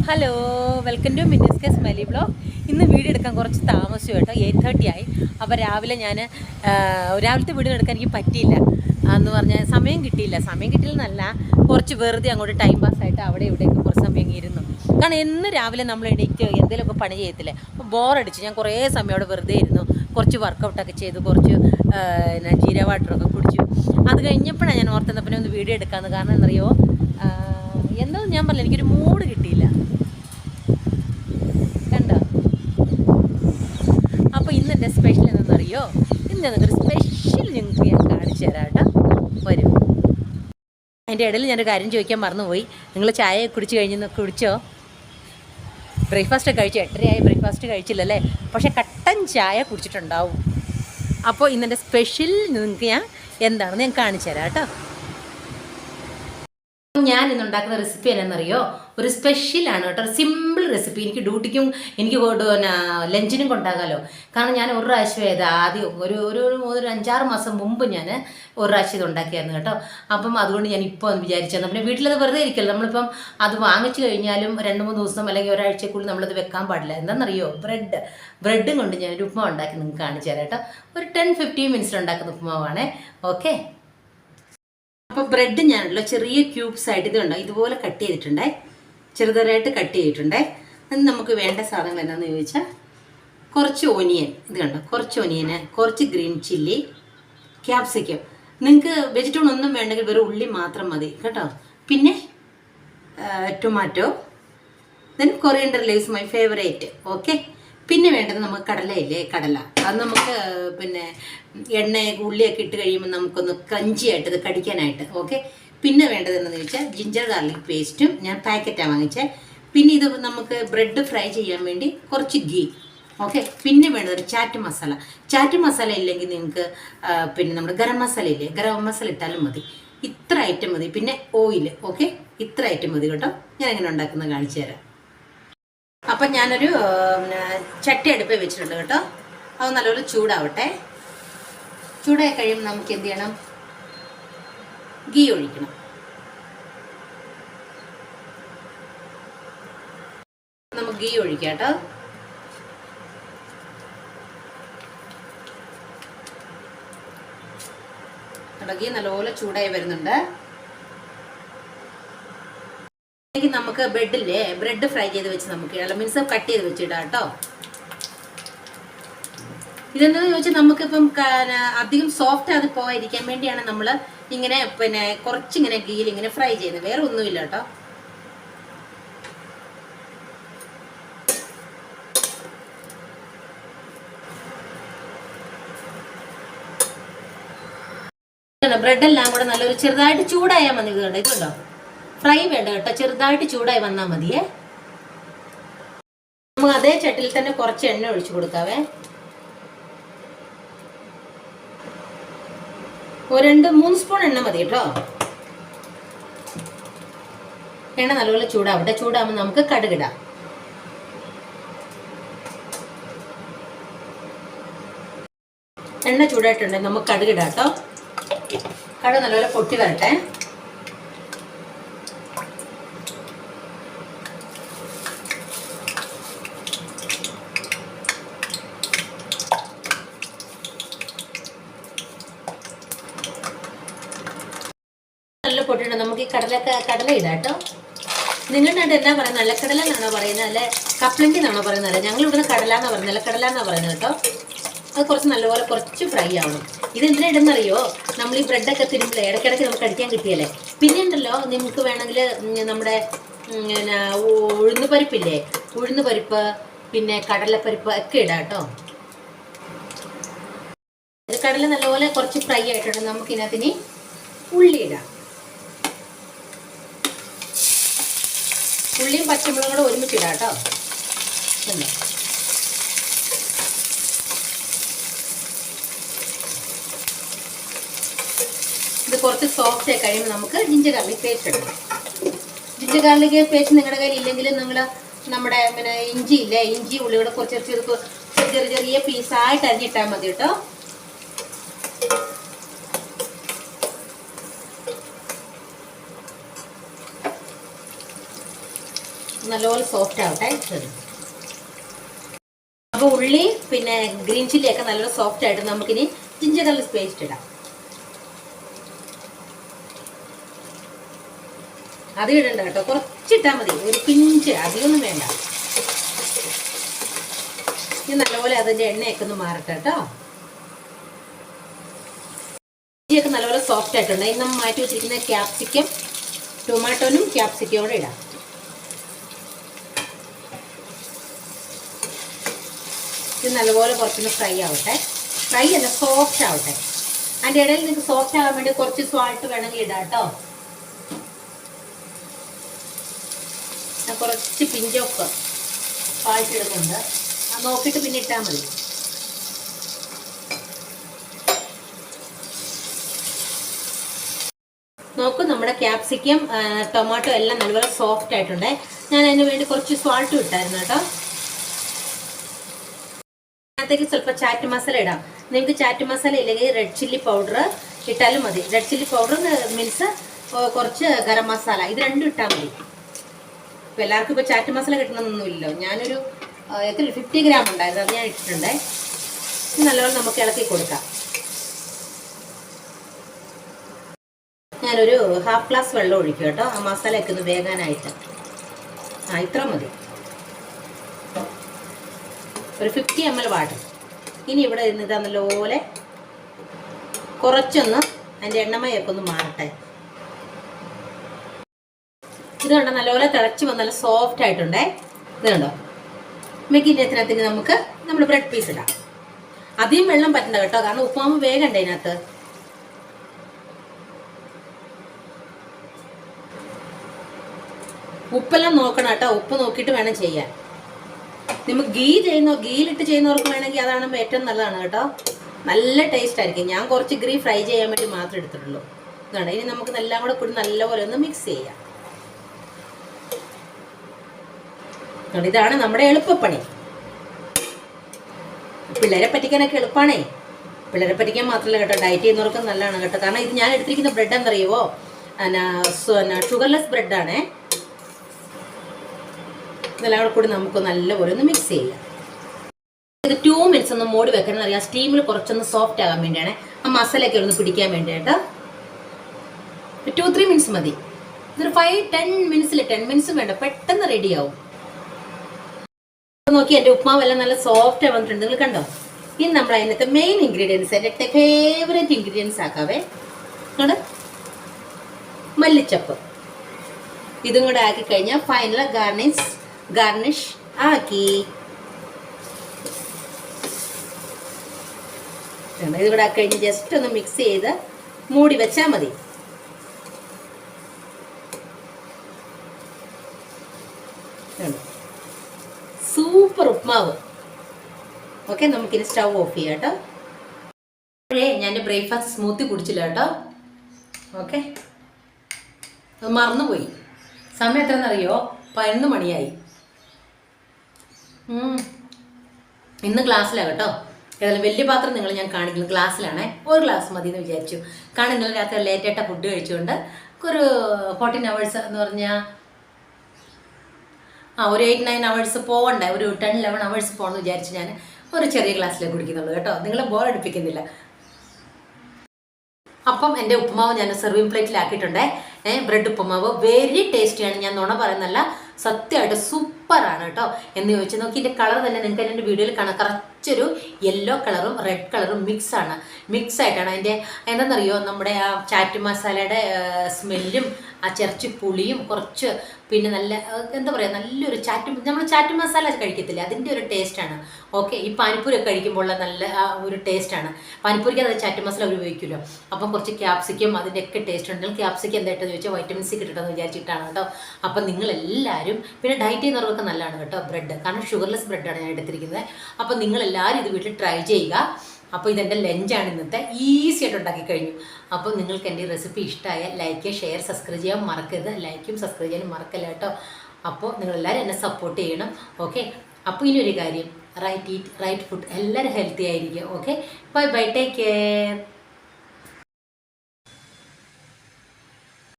Hello, welcome to മിനിസ്കെ smiley blog. ഇന്ന് video എടുക്കാൻ കുറച്ച് താമസിച്ചു കേട്ടോ. 8:30 ആയി. അപ്പോൾ രാവിലെ രാവിലത്തെ വീഡിയോ എടുക്കാൻ എനിക്ക് പറ്റിയില്ല എന്ന് പറഞ്ഞാൽ സമയം കിട്ടിയില്ലെന്നല്ല, കുറച്ച് വെറുതെ അങ്ങോട്ട് ടൈം പാസ്സായിട്ട് അവിടെ ഇവിടെയൊക്കെ കുറച്ച് സമയം ഇരുന്നു. കാരണം എന്ന് രാവിലെ നമ്മൾ എണീറ്റ് എന്തെങ്കിലുമൊക്കെ പണി ചെയ്യത്തില്ലേ, അപ്പോൾ ബോറടിച്ച് ഞാൻ കുറേ സമയം അവിടെ വെറുതെ ഇരുന്നു. കുറച്ച് വർക്കൗട്ടൊക്കെ ചെയ്തു, കുറച്ച് ജീര വാട്ടറൊക്കെ കുടിച്ചു. അത് കഴിഞ്ഞപ്പോഴാണ് ഞാൻ ഓർത്തുന്നപ്പോൾ ഒന്ന് വീഡിയോ എടുക്കാമെന്ന്. കാരണം എന്നറിയോ, എന്തോ ഞാൻ പറഞ്ഞില്ല, എനിക്കൊരു മൂഡ് കിട്ടിയില്ല. കണ്ടോ? അപ്പോൾ ഇന്ന് എൻ്റെ സ്പെഷ്യൽ എന്താണെന്നറിയോ? ഇന്ന് ഞങ്ങൾക്കൊരു സ്പെഷ്യൽ ഞങ്ങൾക്ക് ഞാൻ കാണിച്ചു തരാം കേട്ടോ. വരും. അതിൻ്റെ ഇടയിൽ ഞാനൊരു കാര്യം ചോദിക്കാൻ മറന്നുപോയി. നിങ്ങൾ ചായ കുടിച്ചോ? ബ്രേക്ക്ഫാസ്റ്റ് കഴിച്ചു. 8:30 ബ്രേക്ക്ഫാസ്റ്റ് കഴിച്ചില്ലല്ലേ? പക്ഷേ കട്ടൻ ചായ കുടിച്ചിട്ടുണ്ടാവും. അപ്പോൾ ഇന്നെൻ്റെ സ്പെഷ്യൽ നിങ്ങൾക്ക് ഞാൻ എന്താണെന്ന് ഞാൻ കാണിച്ചു തരാം കേട്ടോ. ഞാൻ ഇന്ന് ഉണ്ടാക്കുന്ന റെസിപ്പി എന്നാണെന്നറിയോ? ഒരു സ്പെഷ്യലാണ് കേട്ടോ. Simple recipe. എനിക്ക് ഡ്യൂട്ടിക്കും എനിക്ക് ലഞ്ചിനും കൊണ്ടാകാമല്ലോ. കാരണം ഞാൻ ഒരു പ്രാവശ്യം ആദ്യം ഒരു 5-6 മാസം മുമ്പ് ഞാൻ ഒരു പ്രാവശ്യം ഇത് ഉണ്ടാക്കിയായിരുന്നു കേട്ടോ. അപ്പം അതുകൊണ്ട് ഞാൻ ഇപ്പോൾ ഒന്ന് വിചാരിച്ചു. പിന്നെ വീട്ടിലത് വെറുതെ ഇരിക്കല്ലോ. നമ്മളിപ്പം അത് വാങ്ങിച്ചു കഴിഞ്ഞാലും 2-3 ദിവസം അല്ലെങ്കിൽ ഒരാഴ്ചക്കുള്ളിൽ നമ്മളത് വെക്കാൻ പാടില്ല. എന്താണെന്നറിയോ? ബ്രെഡും കൊണ്ട് ഞാനൊരു ഉപ്മാവ് ഉണ്ടാക്കി നിങ്ങൾക്ക് കാണിച്ചു തരാം കേട്ടോ. ഒരു 10-15 മിനിറ്റ്സിൽ ഉണ്ടാക്കുന്ന ഉപ്മാവാണേ. ഓക്കെ. അപ്പോൾ ബ്രെഡ് ഞാനല്ലോ ചെറിയ ക്യൂബ്സ് ആയിട്ട് ഇതുപോലെ കട്ട് ചെയ്തിട്ടുണ്ടേ, ചെറുതായിട്ട് കട്ട് ചെയ്തിട്ടുണ്ടേ. അത് നമുക്ക് വേണ്ട സാധനങ്ങൾ എന്താണെന്ന് ചോദിച്ചാൽ, കുറച്ച് ഓനിയൻ, ഇത് കണ്ടോ, കുറച്ച് ഓനിയന്, കുറച്ച് ഗ്രീൻ ചില്ലി, ക്യാപ്സിക്കം. നിങ്ങൾക്ക് വെജിറ്റബിൾ ഒന്നും വേണ്ടെങ്കിൽ വെറും ഉള്ളി മാത്രം മതി കേട്ടോ. പിന്നെ tomato, then coriander leaves, my favourite. Okay. പിന്നെ വേണ്ടത് നമുക്ക് കടലയില്ലേ, കടല. അത് നമുക്ക് പിന്നെ ഉള്ളിയൊക്കെ ഇട്ട് കഴിയുമ്പോൾ നമുക്കൊന്ന് ക്രഞ്ചിയായിട്ട് ഇത് കടിക്കാനായിട്ട്. ഓക്കെ. പിന്നെ വേണ്ടത് എന്താണെന്ന് ചോദിച്ചാൽ ജിഞ്ചർ ഗാർലിക് പേസ്റ്റും ഞാൻ പാക്കറ്റാണ് വാങ്ങിച്ചത്. പിന്നെ ഇത് നമുക്ക് ബ്രെഡ് ഫ്രൈ ചെയ്യാൻ വേണ്ടി കുറച്ച് ഗീ. ഓക്കെ. പിന്നെ വേണ്ടത് ഒരു ചാറ്റ് മസാല ഇല്ലെങ്കിൽ നിങ്ങൾക്ക് പിന്നെ നമ്മുടെ ഗരം മസാല ഇല്ലേ, ഗരം മസാല ഇട്ടാലും മതി. ഇത്ര ഐറ്റം മതി. പിന്നെ ഓയിൽ. ഓക്കെ. ഇത്ര ഐറ്റം മതി കേട്ടോ. ഞാൻ എങ്ങനെ ഉണ്ടാക്കുന്നത് കാണിച്ചു തരാം. അപ്പം ഞാനൊരു ചട്ടി അടുപ്പിൽ വെച്ചിട്ടുണ്ട് കേട്ടോ. അത് നല്ലപോലെ ചൂടാവട്ടെ. ചൂടായി കഴിയുമ്പോൾ നമുക്ക് എന്ത് ചെയ്യണം? ഗീ ഒഴിക്കണം. നമുക്ക് ഗീ ഒഴിക്കാം കേട്ടോ. ഗീ നല്ലപോലെ ചൂടായി വരുന്നുണ്ട്. നമുക്ക് ബ്രെഡ് ഫ്രൈ ചെയ്ത് വെച്ച് നമുക്ക് മീൻസ് കട്ട് ചെയ്ത് വെച്ചിടാം കേട്ടോ. ഇതെന്താണെന്ന് ചോദിച്ചാൽ നമുക്കിപ്പം അധികം സോഫ്റ്റ് അത് പോയിരിക്കാൻ വേണ്ടിയാണ് നമ്മൾ ഇങ്ങനെ പിന്നെ കുറച്ചിങ്ങനെ ഗീയിൽ ഇങ്ങനെ ഫ്രൈ ചെയ്യുന്നത്. വേറെ ഒന്നുമില്ല കേട്ടോ. ബ്രെഡെല്ലാം കൂടെ നല്ലൊരു ചെറുതായിട്ട് ചൂടായാൽ മതി. ഇതുണ്ടോ, ഫ്രൈ വേണ്ട കേട്ടോ, ചെറുതായിട്ട് ചൂടായി വന്നാൽ മതിയേ. നമുക്ക് അതേ ചട്ടിയിൽ തന്നെ കുറച്ച് എണ്ണ ഒഴിച്ചു കൊടുക്കാവേ. 2-3 സ്പൂൺ എണ്ണ മതി കേട്ടോ. എണ്ണ നല്ലപോലെ ചൂടാവട്ടെ. ചൂടാകുമ്പോൾ നമുക്ക് കടുകിടാം. എണ്ണ ചൂടായിട്ടുണ്ടെങ്കിൽ നമുക്ക് കടുകിടാം കേട്ടോ. കടുക് നല്ലപോലെ പൊട്ടി വരട്ടെ. നല്ല പൊട്ടിട്ട് നമുക്ക് ഈ കടല ഇടാം കേട്ടോ. നിങ്ങളുടെ എന്താ പറയുന്നത്? നിലക്കടല എന്നാണോ പറയുന്നത്, അല്ലെ കപ്പലണ്ടി എന്നാണോ പറയുന്നത്? ഞങ്ങൾ ഇവിടുന്ന് കടല എന്നാ പറയുന്നത്, നിലക്കടല എന്നാ പറയുന്നത് കേട്ടോ. അത് കുറച്ച് നല്ലപോലെ കുറച്ച് ഫ്രൈ ആവണം. ഇതെന്തിനാ ഇടുന്നറിയോ? നമ്മൾ ഈ ബ്രെഡൊക്കെ തിരുമ്പില്ലേ, ഇടയ്ക്കിടയ്ക്ക് നമുക്ക് കടിക്കാൻ കിട്ടിയല്ലേ. പിന്നെ ഉണ്ടല്ലോ, നിങ്ങൾക്ക് വേണമെങ്കിൽ നമ്മുടെ ഉഴുന്ന് പരിപ്പില്ലേ, ഉഴുന്ന് പരിപ്പ്, പിന്നെ കടലപ്പരിപ്പ് ഒക്കെ ഇടാം കേട്ടോ. കടല നല്ലപോലെ കുറച്ച് ഫ്രൈ ആയിട്ടുണ്ട്. നമുക്കിതിനകത്തിന് ഉള്ളി ഇടാം. ഉള്ളിയും പച്ചമുളകും കൂടെ ഒരുമിച്ചിടാം കേട്ടോ. ഇത് കുറച്ച് സോഫ്റ്റ് ആയി കഴിയുമ്പോൾ നമുക്ക് ജിഞ്ചർ ഗാർലിക് പേസ്റ്റ് ഇടണം. ജിഞ്ചർ ഗാർലിക് പേസ്റ്റ് നിങ്ങളുടെ കയ്യിൽ ഇല്ലെങ്കിൽ നിങ്ങൾ നമ്മുടെ പിന്നെ ഇഞ്ചി ഇല്ലേ, ഇഞ്ചി ഉള്ളിയുടെ കുറച്ച് ചെറിയ പീസായിട്ട് അരിഞ്ഞിട്ടാൽ മതി കേട്ടോ. നല്ലപോലെ സോഫ്റ്റ് ആവട്ടെ. അപ്പോൾ ഉള്ളി പിന്നെ ഗ്രീൻ ചില്ലിയൊക്കെ നല്ലപോലെ സോഫ്റ്റ് ആയിട്ട് നമുക്കിനി ജിഞ്ചർ ഗാർലിക് പേസ്റ്റ് ഇടാം. അത് ഇടണ്ട കേട്ടോ, കുറച്ചിട്ടാൽ മതി, ഒരു പിഞ്ച്, അധികമൊന്നും വേണ്ട. ഇനി നല്ലപോലെ അതിൻ്റെ എണ്ണയൊക്കെ ഒന്ന് മാറട്ടെ കേട്ടോ. ഇഞ്ചിയൊക്കെ നല്ലപോലെ സോഫ്റ്റ് ആയിട്ടുണ്ട്. ഇന്ന് നമ്മൾ മാറ്റി വെച്ചിരിക്കുന്ന ക്യാപ്സിക്കം, ടൊമാറ്റോനും ക്യാപ്സിക്കം കൂടെ ഇടാം. ഇത് നല്ലപോലെ കുറച്ചൊന്ന് ഫ്രൈ ആവട്ടെ. ഫ്രൈ അല്ല, സോഫ്റ്റ് ആവട്ടെ. അതിൻ്റെ ഇടയിൽ നിങ്ങൾക്ക് സോഫ്റ്റ് ആകാൻ വേണ്ടി കുറച്ച് സാൾട്ട് വേണമെങ്കിൽ ഇടാം കേട്ടോ. ഞാൻ കുറച്ച് പിഞ്ചൊക്കെ സാൾട്ട് ഇടുന്നുണ്ട്. അത് നോക്കിയിട്ട് പിന്നെ ഇട്ടാൽ മതി. നോക്കൂ, നമ്മുടെ ക്യാപ്സിക്കം ടൊമാറ്റോ എല്ലാം നല്ലപോലെ സോഫ്റ്റ് ആയിട്ടുണ്ട്. ഞാൻ അതിന് വേണ്ടി കുറച്ച് സാൾട്ടും ഇട്ടായിരുന്നു കേട്ടോ. അതിനകത്തേക്ക് സ്വല്പം ചാറ്റ് മസാല ഇടാം. നിങ്ങൾക്ക് ചാറ്റ് മസാല ഇല്ലെങ്കിൽ റെഡ് ചില്ലി പൗഡർ ഇട്ടാലും മതി. റെഡ് ചില്ലി പൗഡർ മീൻസ് കുറച്ച് ഗരം മസാല, ഇത് രണ്ടും ഇട്ടാൽ മതി. ഇപ്പം എല്ലാവർക്കും ഇപ്പോൾ ചാറ്റ് മസാല കിട്ടണമെന്നൊന്നുമില്ലല്ലോ. ഞാനൊരു എത്ര 50 ഗ്രാം ഉണ്ടായിരുന്നു, അത് ഞാൻ ഇട്ടിട്ടുണ്ടേ. നല്ലപോലെ നമുക്ക് ഇളക്കി കൊടുക്കാം. ഞാനൊരു ഹാഫ് ഗ്ലാസ് വെള്ളം ഒഴിക്കും കേട്ടോ, ആ മസാലയൊക്കെ ഒന്ന് വേകാനായിട്ട്. ഇത്ര മതി. ഒരു 50 ml വാട്ടർ. ഇനി ഇവിടെ ഇരുന്നിട്ട് നല്ലപോലെ കുറച്ചൊന്ന് അതിൻ്റെ എണ്ണമയൊക്കെ ഒന്ന് മാറട്ടെ. ഇത് കണ്ടോ, നല്ലപോലെ തിളച്ച് വന്ന് നല്ല സോഫ്റ്റ് ആയിട്ടുണ്ടേ. ഇത് കണ്ടോ, മെക്കിനകത്തിന് നമുക്ക് നമ്മൾ ബ്രെഡ് പീസ് ഇടാം. അധികം വെള്ളം പറ്റണ്ട കേട്ടോ, കാരണം ഉപ്പുമാവ് വേഗണ്ടേ അതിനകത്ത്. ഉപ്പെല്ലാം നോക്കണം കേട്ടോ, ഉപ്പ് നോക്കിയിട്ട് വേണം ചെയ്യാൻ. നിങ്ങൾ ഗീലിട്ട് ചെയ്യുന്നവർക്ക് വേണമെങ്കിൽ അതാണ് ഏറ്റവും നല്ലതാണ് കേട്ടോ, നല്ല ടേസ്റ്റ് ആയിരിക്കും. ഞാൻ കുറച്ച് ഗീ ഫ്രൈ ചെയ്യാൻ വേണ്ടി മാത്രമേ എടുത്തിട്ടുള്ളൂ. ഇതാണ്. ഇനി നമുക്ക് എല്ലാം കൂടെ കൂടി നല്ലപോലെ ഒന്ന് മിക്സ് ചെയ്യാം. ഇതാണ് നമ്മുടെ എളുപ്പപ്പണി. പിള്ളേരെ പറ്റിക്കാനൊക്കെ എളുപ്പമാണേ. പിള്ളേരെ പറ്റിക്കാൻ മാത്രമല്ല കേട്ടോ, ഡയറ്റ് ചെയ്യുന്നവർക്ക് നല്ലതാണ് കേട്ടോ. കാരണം ഇത് ഞാൻ എടുത്തിരിക്കുന്ന ബ്രെഡ് എന്തറിയുമോ, ഷുഗർലെസ് ബ്രെഡാണേ. ഇതെല്ലാം കൂടെ കൂടി നമുക്ക് നല്ലപോലെ ഒന്ന് മിക്സ് ചെയ്യാം. ഇത് 2 minutes ഒന്ന് മൂടി വെക്കണം അറിയാം. സ്റ്റീമിൽ കുറച്ചൊന്ന് സോഫ്റ്റ് ആകാൻ വേണ്ടിയാണ്, ആ മസാലയൊക്കെ ഒന്ന് പിടിക്കാൻ വേണ്ടിയിട്ട്. 2-3 minutes മതി. ഇതൊരു 5-10 minutes 10 minutes വേണ്ട, പെട്ടെന്ന് റെഡിയാവും. നോക്കി എൻ്റെ ഉപ്മാവെല്ലാം നല്ല സോഫ്റ്റ് വന്നിട്ടുണ്ട്, നിങ്ങൾ കണ്ടോ. ഇനി നമ്മൾ അതിനകത്ത് മെയിൻ ഇൻഗ്രീഡിയൻസ്, എൻ്റെ ഫേവറേറ്റ് ഇൻഗ്രീഡിയൻസ് ആക്കാവേ. കണ്ടോ, മല്ലിച്ചപ്പ്. ഇതും കൂടെ ആക്കി കഴിഞ്ഞാൽ ഫൈനൽ ഗാർണിഷ് ആക്കി. ഇതുകൂടെ ആക്കി കഴിഞ്ഞ് ജസ്റ്റ് ഒന്ന് മിക്സ് ചെയ്ത് മൂടി വെച്ചാൽ മതി. സൂപ്പർ ഉപ്മാവ്. ഓക്കെ, നമുക്കിനി സ്റ്റൗ ഓഫ് ചെയ്യാം കേട്ടോ. ഞാൻ ബ്രേക്ക്ഫാസ്റ്റ് സ്മൂത്തി കുടിച്ചില്ല കേട്ടോ. ഓക്കെ, അത് മറന്നുപോയി. സമയം എത്രയെന്നറിയോ, 11 മണിയായി. ഇന്ന് ക്ലാസ്സിലാണ് കേട്ടോ. ഏതായാലും വലിയ പാത്രം ഞാൻ കാണിക്കുന്നത് ഗ്ലാസ്സിലാണേ. ഒരു ഗ്ലാസ് മതി എന്ന് വിചാരിച്ചു. കാരണം ഇന്നലെ രാത്രി ലേറ്റായിട്ട് ഫുഡ് കഴിച്ചുകൊണ്ട് ഒരു 14 hours എന്ന് പറഞ്ഞാൽ ഒരു 8-9 hours പോകണ്ടേ, ഒരു 10-11 hours പോകണമെന്ന് വിചാരിച്ചു ഞാൻ ഒരു ചെറിയ ഗ്ലാസ്സിലേ കുടിക്കുന്നുള്ളൂ കേട്ടോ. നിങ്ങളെ ബോർ അടുപ്പിക്കുന്നില്ല. അപ്പം എൻ്റെ ഉപ്പുമാവ് ഞാൻ സെർവിങ് പ്ലേറ്റിലാക്കിയിട്ടുണ്ടേ. ബ്രെഡ് ഉപ്പുമാവ് വെരി ടേസ്റ്റിയാണ്, ഞാൻ നുണ പറയുന്നല്ല, സത്യമായിട്ട് സൂപ്പറാണ് കേട്ടോ. എന്ന് ചോദിച്ചാൽ നോക്കി, ഇതിൻ്റെ കളർ തന്നെ നിങ്ങൾക്ക് എൻ്റെ വീഡിയോയിൽ കാണാം. കുറച്ചൊരു യെല്ലോ കളറും റെഡ് കളറും മിക്സ് ആയിട്ടാണ്. അതിൻ്റെ എന്താണെന്നറിയോ, നമ്മുടെ ആ ചാറ്റ് മസാലയുടെ സ്മെല്ലും ആ ചെറിച്ച് പുളിയും കുറച്ച് പിന്നെ നല്ല എന്താ പറയുക, നല്ലൊരു നമ്മൾ ചാറ്റ് മസാല കഴിക്കത്തില്ല, അതിൻ്റെ ഒരു ടേസ്റ്റാണ്. ഓക്കെ, ഈ പാനിപ്പൂരി ഒക്കെ കഴിക്കുമ്പോൾ നല്ല ഒരു ടേസ്റ്റാണ്. പാനിപ്പൂരിക്ക് അത് ചാറ്റ് മസാല ഉപയോഗിക്കുമല്ലോ. അപ്പം കുറച്ച് ക്യാപ്സിക്കം അതിൻ്റെയൊക്കെ ടേസ്റ്റ് ഉണ്ട്. ക്യാപ്സിക്കം എന്തായിട്ടെന്ന് ചോദിച്ചാൽ വൈറ്റമിൻ സി കിട്ടണമെന്ന് വിചാരിച്ചിട്ടാണ് കേട്ടോ. അപ്പം നിങ്ങളെല്ലാവരും, പിന്നെ ഡയറ്റ് ചെയ്യുന്നവർക്കൊക്കെ നല്ലതാണ് കേട്ടോ ബ്രെഡ്, കാരണം ഷുഗർലെസ് ബ്രെഡാണ് ഞാൻ എടുത്തിരിക്കുന്നത്. അപ്പം നിങ്ങളെല്ലാവരും ഇത് വീട്ടിൽ ട്രൈ ചെയ്യുക. അപ്പോൾ ഇതെൻ്റെ ലഞ്ചാണ് ഇന്നത്തെ, ഈസി ആയിട്ട് ഉണ്ടാക്കി കഴിഞ്ഞു. അപ്പോൾ നിങ്ങൾക്ക് എൻ്റെ റെസിപ്പി ഇഷ്ടമായാൽ ലൈക്ക്, ഷെയർ, സബ്സ്ക്രൈബ് ചെയ്യാൻ മറക്കരുത്. ലൈക്കും സബ്സ്ക്രൈബ് ചെയ്യാനും മറക്കല്ല കേട്ടോ. അപ്പോൾ നിങ്ങളെല്ലാവരും എന്നെ സപ്പോർട്ട് ചെയ്യണം. ഓക്കെ, അപ്പോൾ ഇനി ഒരു കാര്യം, റൈറ്റ് ഫുഡ്, എല്ലാവരും ഹെൽത്തി ആയിരിക്കും. Okay, bye, take care.